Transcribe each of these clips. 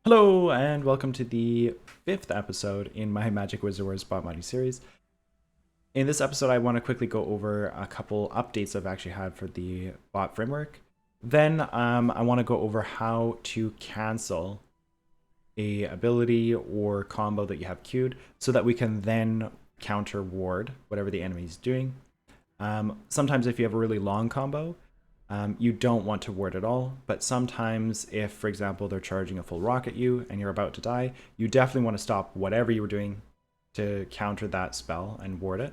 Hello and welcome to the 5th episode in my Magic Wizard Wars bot modding series. In this episode I want to quickly go over a couple updates I've actually had for the bot framework. Then I want to go over how to cancel a ability or combo that you have queued so that we can then counter ward whatever the enemy is doing. Sometimes if you have a really long combo, you don't want to ward at all, but sometimes if, for example, they're charging a full rock at you and you're about to die, you definitely want to stop whatever you were doing to counter that spell and ward it.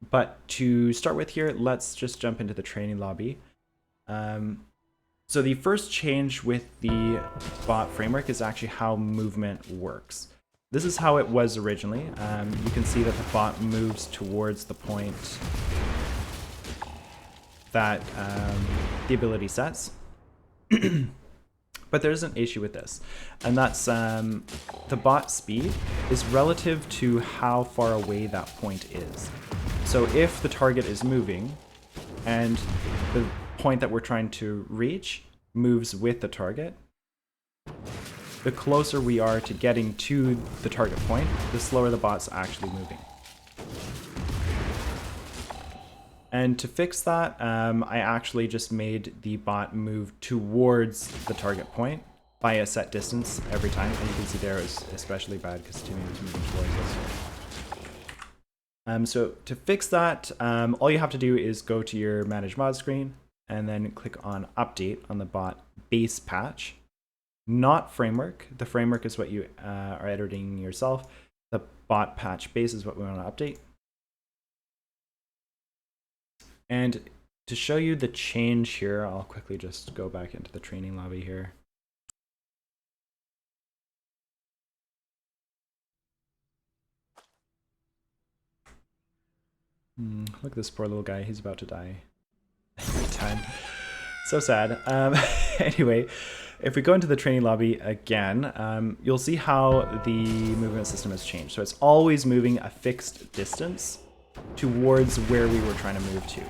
But to start with here, let's just jump into the training lobby. So the first change with the bot framework is actually how movement works. This is how it was originally. You can see that the bot moves towards the point that the ability sets. But there's an issue with this, and that's the bot speed is relative to how far away that point is. So if the target is moving and the point that we're trying to reach moves with the target, the closer we are to getting to the target point, the slower the bot's actually moving. And to fix that, I actually just made the bot move towards the target point by a set distance every time. And you can see there is especially bad because Timmy was moving towards us. So to fix that, all you have to do is go to your Manage Mod screen and then click on Update on the bot base patch, not framework. The framework is what you are editing yourself. The bot patch base is what we want to update. And to show you the change here, I'll quickly just go back into the training lobby here. Look at this poor little guy, he's about to die every time. So sad. Anyway, if we go into the training lobby again, you'll see how the movement system has changed. So it's always moving a fixed distance towards where we were trying to move to.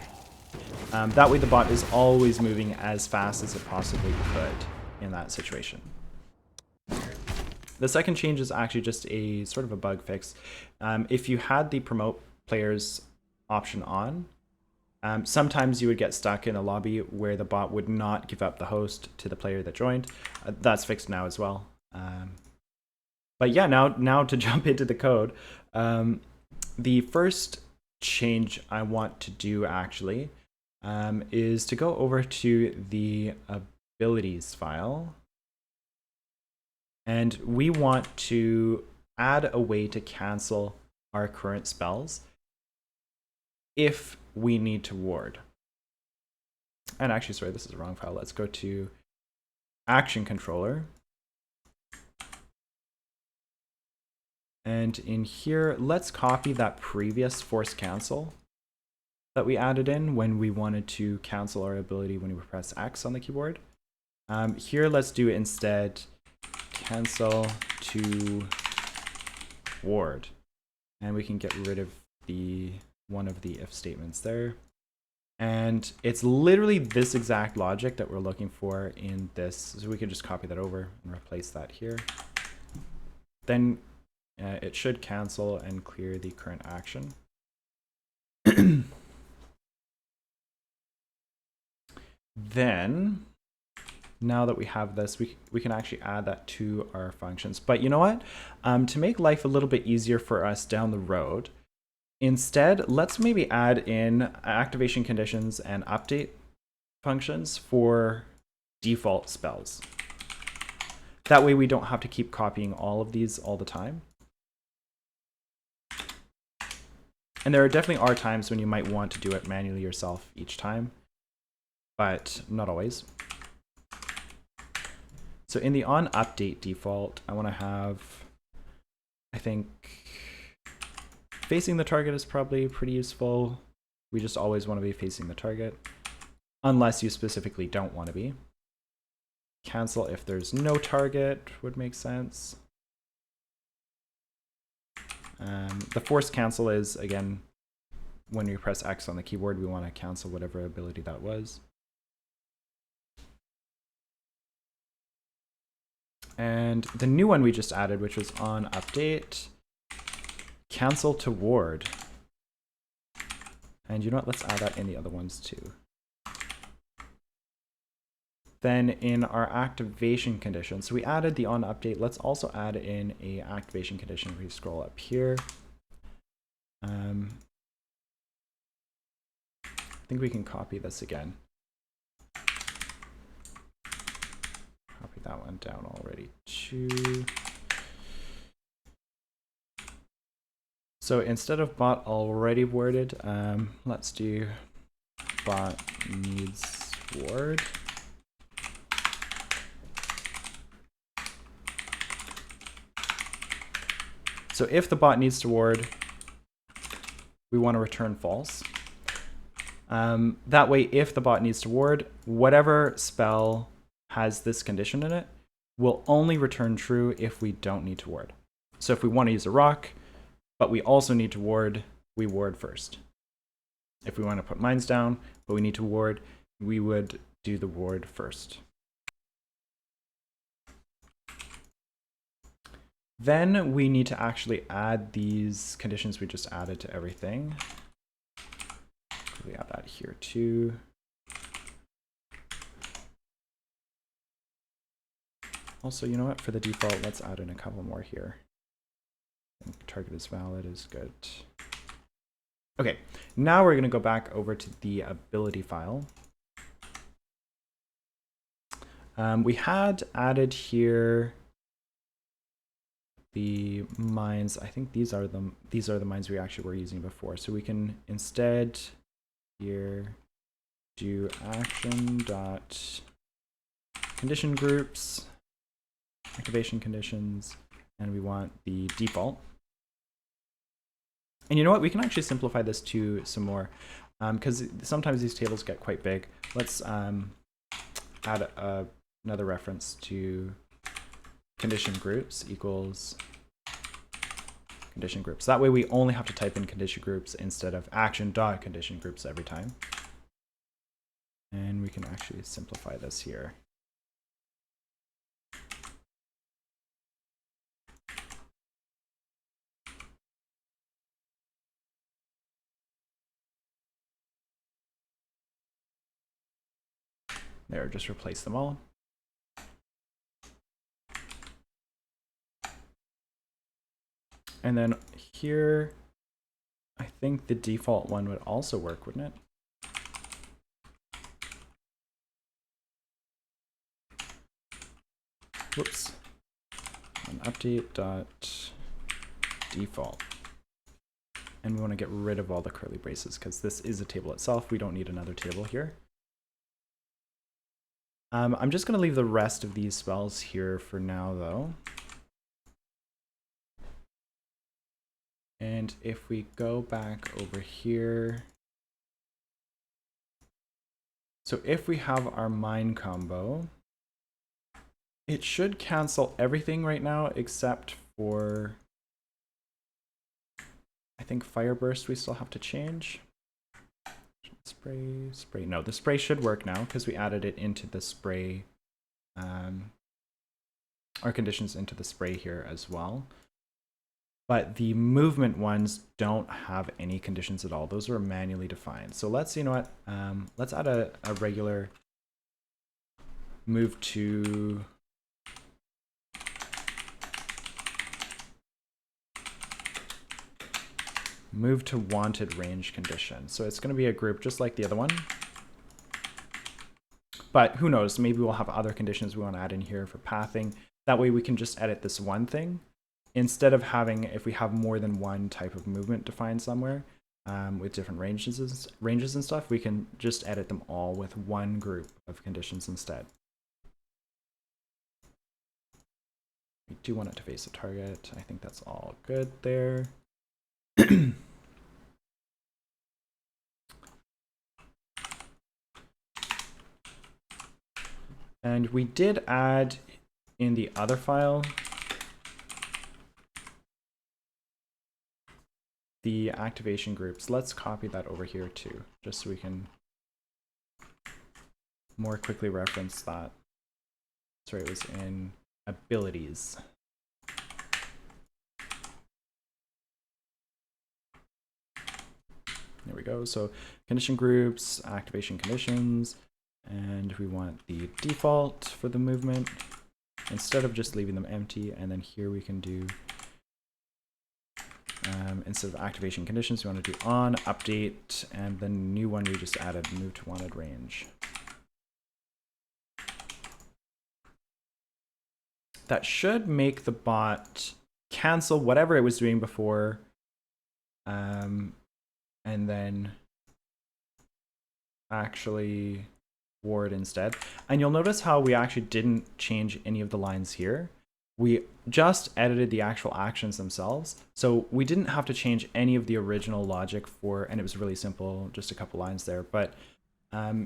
That way the bot is always moving as fast as it possibly could in that situation. The second change is actually just a sort of a bug fix. If you had the promote players option on, sometimes you would get stuck in a lobby where the bot would not give up the host to the player that joined. That's fixed now as well. But yeah, now to jump into the code. The first change I want to do actually is to go over to the abilities file. And we want to add a way to cancel our current spells if we need to ward. And actually, sorry, this is the wrong file. Let's go to Action Controller. And in here, let's copy that previous force cancel that we added in when we wanted to cancel our ability when we press X on the keyboard. Here, let's do instead cancel to ward. And we can get rid of the one of the if statements there. And it's literally this exact logic that we're looking for in this. So we can just copy that over and replace that here. Then it should cancel and clear the current action. Then, now that we have this, we can actually add that to our functions. But you know what? To make life a little bit easier for us down the road, instead, let's maybe add in activation conditions and update functions for default spells. That way we don't have to keep copying all of these all the time. And there definitely are times when you might want to do it manually yourself each time, but not always. So in the on update default, I want to have, I think, facing the target is probably pretty useful. We just always want to be facing the target, unless you specifically don't want to be. Cancel if there's no target would make sense. The force cancel is, again, when we press X on the keyboard, we want to cancel whatever ability that was. And the new one we just added, which was on update, cancel to ward. And you know what, let's add that in the other ones too. Then in our activation condition, so we added the on update, let's also add in a activation condition. We scroll up here. I think we can copy this again. Copy that one down already too. So instead of bot already worded, let's do bot needs ward. So if the bot needs to ward, we want to return false. That way, if the bot needs to ward, whatever spell has this condition in it will only return true if we don't need to ward. So if we want to use a rock, but we also need to ward, we ward first. If we want to put mines down, but we need to ward, we would do the ward first. Then we need to actually add these conditions we just added to everything. We add that here too. Also, you know what? For the default, let's add in a couple more here. Target is valid is good. Okay, now we're going to go back over to the ability file. We had added here the mines. I think these are the mines we actually were using before. So we can instead here do action dot condition groups, activation conditions, and we want the default. And you know what? We can actually simplify this to some more because sometimes these tables get quite big. Let's add another reference to condition groups equals condition groups. That way we only have to type in condition groups instead of action dot condition groups every time. And we can actually simplify this here. There, just replace them all. And then here, I think the default one would also work, wouldn't it? Whoops. And update dot default. And we want to get rid of all the curly braces because this is a table itself. We don't need another table here. I'm just going to leave the rest of these spells here for now, though. And if we go back over here, so if we have our mine combo, it should cancel everything right now except for, I think Fire Burst we still have to change. Spray. No, the spray should work now because we added it into the spray, our conditions into the spray here as well. But the movement ones don't have any conditions at all. Those are manually defined. So let's, you know what, let's add a regular move to wanted range condition. So it's going to be a group just like the other one. But who knows, maybe we'll have other conditions we want to add in here for pathing. That way we can just edit this one thing. Instead of having, if we have more than one type of movement defined somewhere with different ranges and stuff, we can just edit them all with one group of conditions instead. We do want it to face a target. I think that's all good there. And we did add in the other file the activation groups. Let's copy that over here too, just so we can more quickly reference that. Sorry, it was in abilities. There we go. So condition groups, activation conditions, and we want the default for the movement instead of just leaving them empty. And then here we can do, instead of activation conditions, we want to do on, update, and the new one we just added, move to wanted range. That should make the bot cancel whatever it was doing before, and then actually ward instead. And you'll notice how we actually didn't change any of the lines here. We just edited the actual actions themselves. So we didn't have to change any of the original logic for, and it was really simple, just a couple lines there. But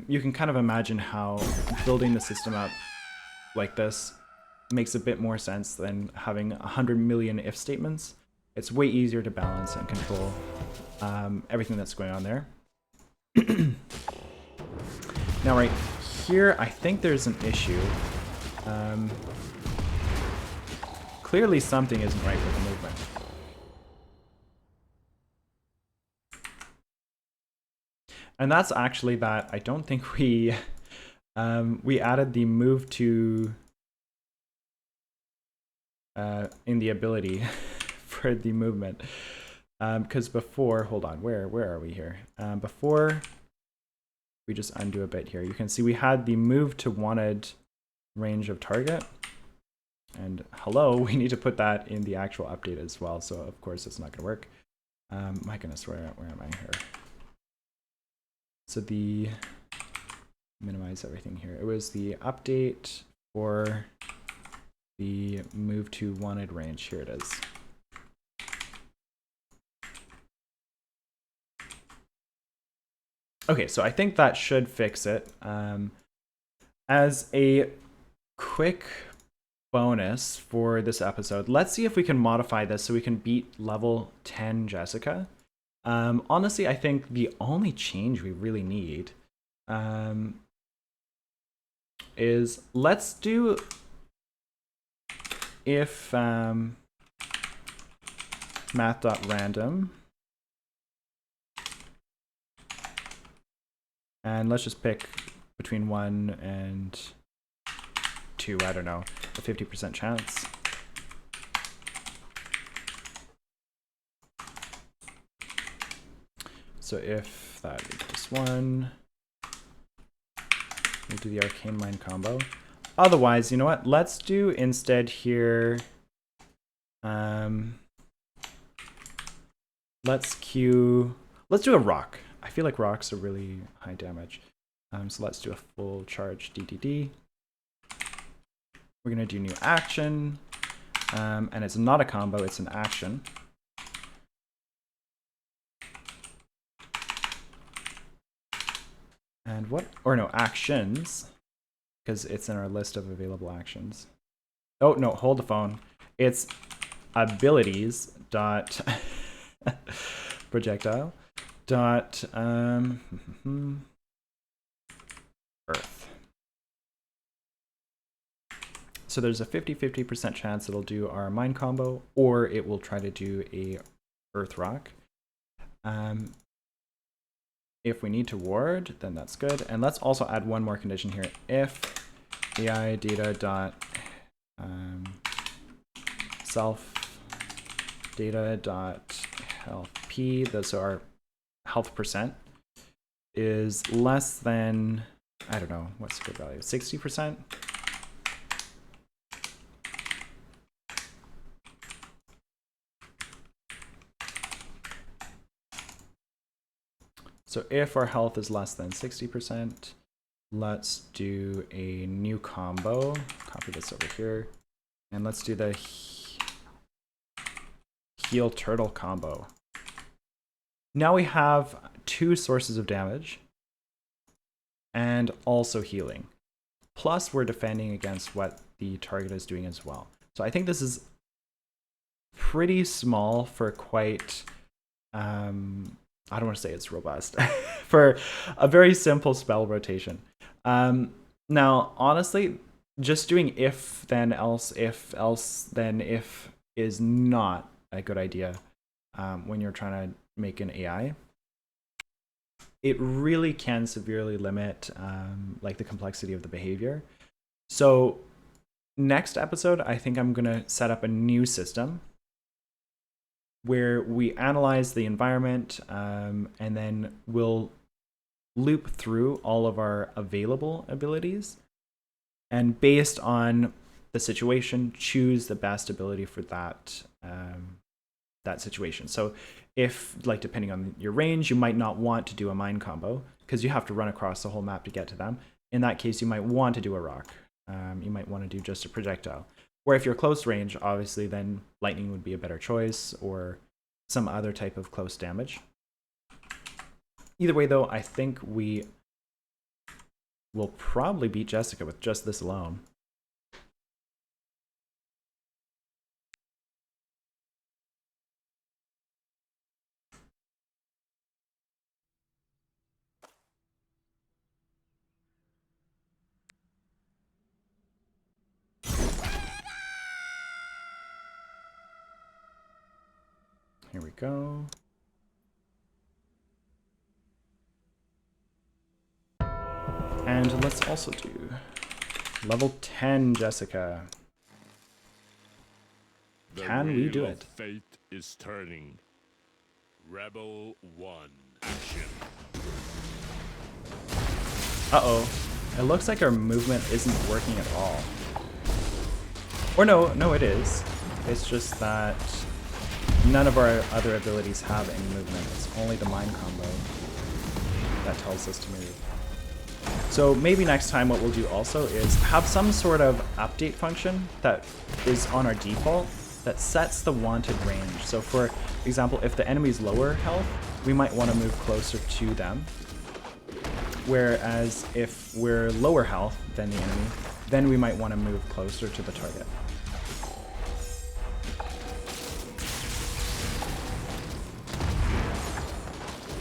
you can kind of imagine how building the system up like this makes a bit more sense than having 100 million if statements. It's way easier to balance and control everything that's going on there. Now right here, I think there's an issue. Clearly something isn't right with the movement. And that's actually that I don't think we added the move to in the ability for the movement, because before, hold on, where are we here? Before we just undo a bit here, you can see we had the move to wanted range of target, and hello, we need to put that in the actual update as well. So of course it's not gonna work. My goodness, where am I here? So the minimize everything here. It was the update for the move to wanted range. Here it is. Okay, so I think that should fix it. As a quick bonus for this episode, let's see if we can modify this so we can beat level 10 Jessica. Honestly, I think the only change we really need is let's do if math.random, and let's just pick between 1 and 2, I don't know, a 50% chance. So if that equals 1, we'll do the arcane mind combo. Otherwise, you know what? Let's do instead here. Let's do a rock. I feel like rocks are really high damage. So let's do a full charge DDD. We're gonna do new action, and it's not a combo, it's an action. And what, or no, actions, because it's in our list of available actions. Oh no, hold the phone. It's abilities dot projectile dot earth. So there's a 50-50% chance it'll do our mind combo, or it will try to do a earth rock. If we need to ward, then that's good. And let's also add one more condition here. If AI data dot self data dot health p, so our health percent, is less than, I don't know, what's the good value, 60%? So if our health is less than 60%, let's do a new combo. Copy this over here. And let's do the heal turtle combo. Now we have 2 sources of damage and also healing. Plus we're defending against what the target is doing as well. So I think this is pretty small for quite, I don't want to say it's robust, for a very simple spell rotation. Now, honestly, just doing if then else then if is not a good idea when you're trying to make an AI. It really can severely limit like the complexity of the behavior. So next episode, I think I'm gonna set up a new system where we analyze the environment and then we'll loop through all of our available abilities, and based on the situation, choose the best ability for that that situation. So if, like, depending on your range, you might not want to do a mine combo because you have to run across the whole map to get to them. In that case, you might want to do a rock. You might want to do just a projectile. Or if you're close range, obviously then lightning would be a better choice, or some other type of close damage. Either way though, I think we will probably beat Jessica with just this alone. Here we go. And let's also do level 10 Jessica. Can we do it? Fate is turning. Rebel 1 action. Uh-oh. It looks like our movement isn't working at all. Or no, it is. It's just that none of our other abilities have any movement. It's only the mine combo that tells us to move. So maybe next time what we'll do also is have some sort of update function that is on our default that sets the wanted range. So for example, if the enemy's lower health, we might want to move closer to them. Whereas if we're lower health than the enemy, then we might want to move closer to the target.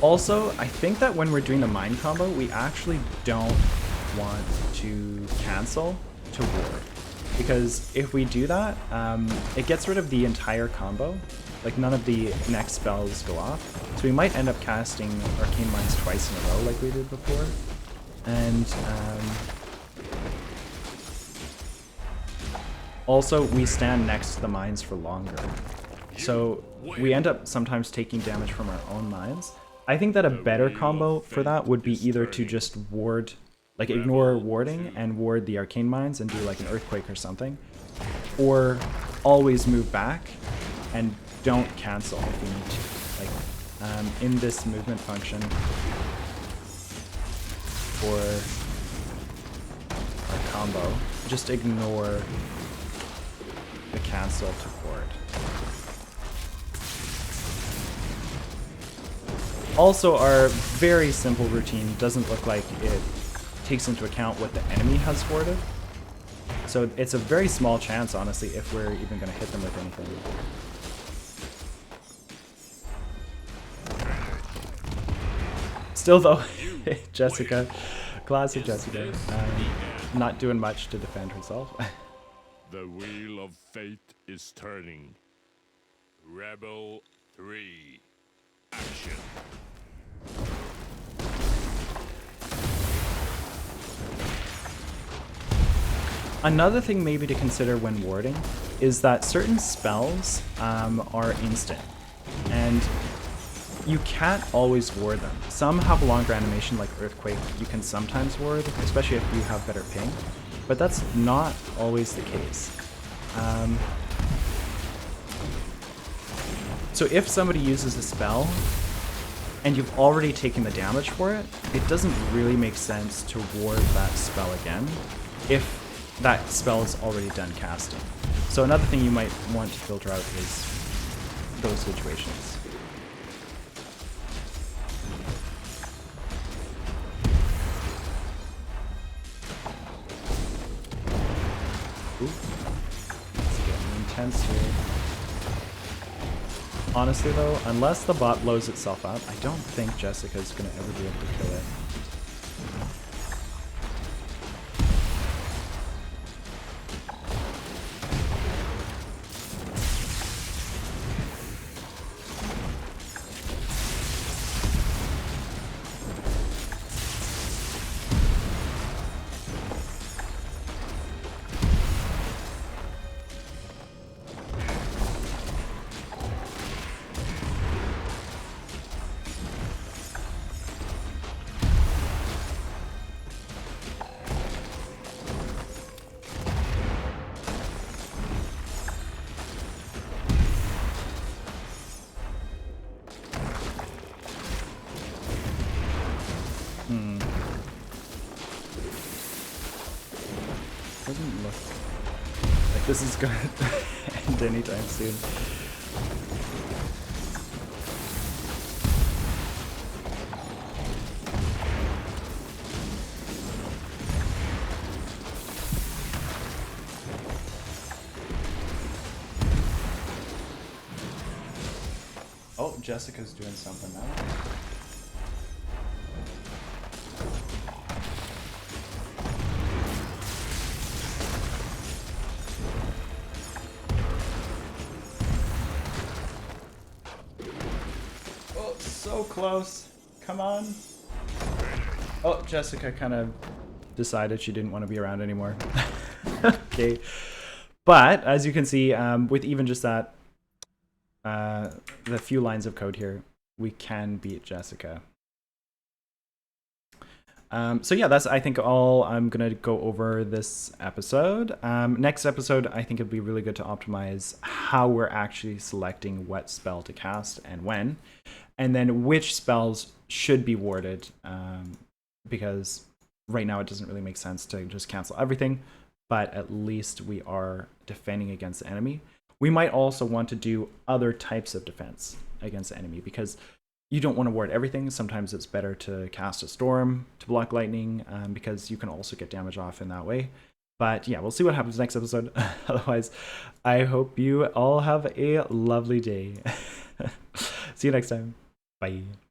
Also, I think that when we're doing the mine combo, we actually don't want to cancel to ward. Because if we do that, it gets rid of the entire combo. Like, none of the next spells go off. So we might end up casting Arcane Mines twice in a row like we did before. And also, we stand next to the mines for longer. So we end up sometimes taking damage from our own mines. I think that a better combo for that would be either to just ward, like ignore warding and ward the Arcane Mines and do like an Earthquake or something. Or always move back and don't cancel if you need to. Like in this movement function for our combo, just ignore the cancel to ward. Also, our very simple routine doesn't look like it takes into account what the enemy has warded. So it's a very small chance, honestly, if we're even going to hit them with anything. Still though, Jessica, classic Jessica, not doing much to defend herself. The wheel of fate is turning. Rebel 3 action. Another thing maybe to consider when warding is that certain spells are instant, and you can't always ward them. Some have a longer animation, like Earthquake you can sometimes ward, especially if you have better ping, but that's not always the case. So if somebody uses a spell and you've already taken the damage for it, it doesn't really make sense to ward that spell again if that spell is already done casting. So another thing you might want to filter out is those situations. Ooh. It's getting intense here. Honestly though, unless the bot blows itself up, I don't think Jessica's gonna ever be able to kill it. this is going to end anytime soon. Oh, Jessica's doing something now. Oh, so close. Come on. Oh, Jessica kind of decided she didn't want to be around anymore. Okay. But as you can see, with even just that, the few lines of code here, we can beat Jessica. So yeah, that's, I think, all I'm gonna go over this episode. Next episode, I think it'd be really good to optimize how we're actually selecting what spell to cast and when, and then which spells should be warded, because right now it doesn't really make sense to just cancel everything, but at least we are defending against the enemy. We might also want to do other types of defense against the enemy, because you don't want to ward everything. Sometimes it's better to cast a storm to block lightning, because you can also get damage off in that way. But yeah, we'll see what happens next episode. Otherwise, I hope you all have a lovely day. See you next time. Bye.